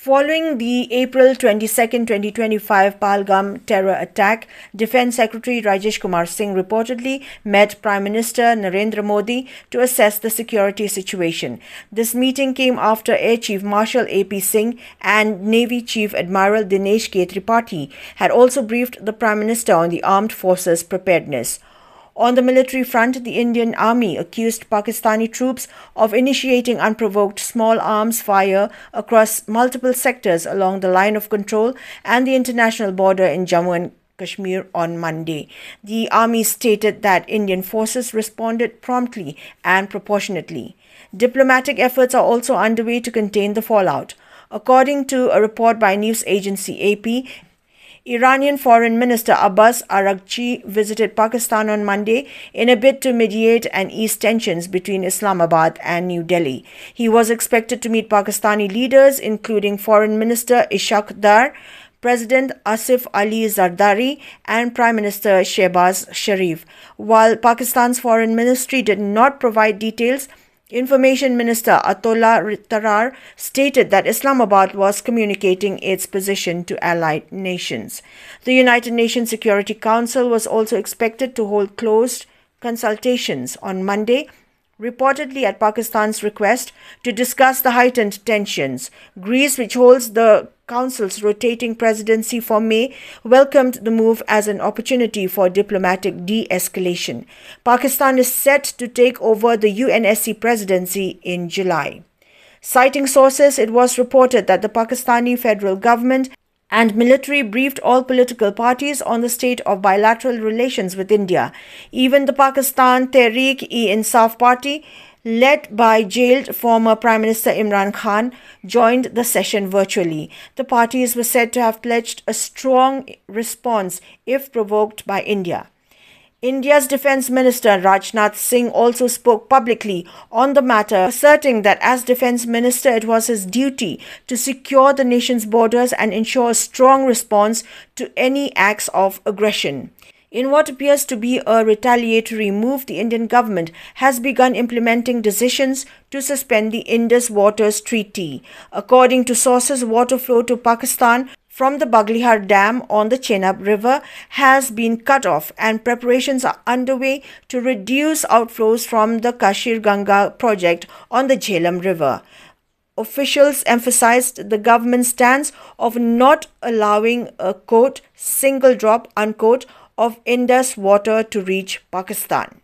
Following the April 22, 2025 Pahalgam terror attack, Defence Secretary Rajesh Kumar Singh reportedly met Prime Minister Narendra Modi to assess the security situation. This meeting came after Air Chief Marshal A.P. Singh and Navy Chief Admiral Dinesh K. Tripathi had also briefed the Prime Minister on the armed forces' preparedness. On the military front, the Indian Army accused Pakistani troops of initiating unprovoked small arms fire across multiple sectors along the line of control and the international border in Jammu and Kashmir on Monday. The army stated that Indian forces responded promptly and proportionately. Diplomatic efforts are also underway to contain the fallout. According to a report by news agency AP, Iranian Foreign Minister Abbas Araghchi visited Pakistan on Monday in a bid to mediate and ease tensions between Islamabad and New Delhi. He was expected to meet Pakistani leaders, including Foreign Minister Ishaq Dar, President Asif Ali Zardari, and Prime Minister Shehbaz Sharif. While Pakistan's foreign ministry did not provide details, Information Minister Atullah Tarar stated that Islamabad was communicating its position to allied nations. The United Nations Security Council was also expected to hold closed consultations on Monday, reportedly at Pakistan's request, to discuss the heightened tensions. Greece, which holds the Council's rotating presidency for May, welcomed the move as an opportunity for diplomatic de-escalation. Pakistan is set to take over the UNSC presidency in July. Citing sources, it was reported that the Pakistani federal government and military briefed all political parties on the state of bilateral relations with India. Even the Pakistan Tehreek-e-Insaf party, led by jailed former Prime Minister Imran Khan, joined the session virtually. The parties were said to have pledged a strong response if provoked by India. India's Defence Minister Rajnath Singh also spoke publicly on the matter, asserting that as Defence Minister it was his duty to secure the nation's borders and ensure a strong response to any acts of aggression. In what appears to be a retaliatory move, the Indian government has begun implementing decisions to suspend the Indus Waters Treaty. According to sources, water flow to Pakistan from the Baglihar Dam on the Chenab River has been cut off, and preparations are underway to reduce outflows from the Kashir Ganga project on the Jhelum River. Officials emphasized the government's stance of not allowing a, quote, single drop, unquote, of Indus water to reach Pakistan.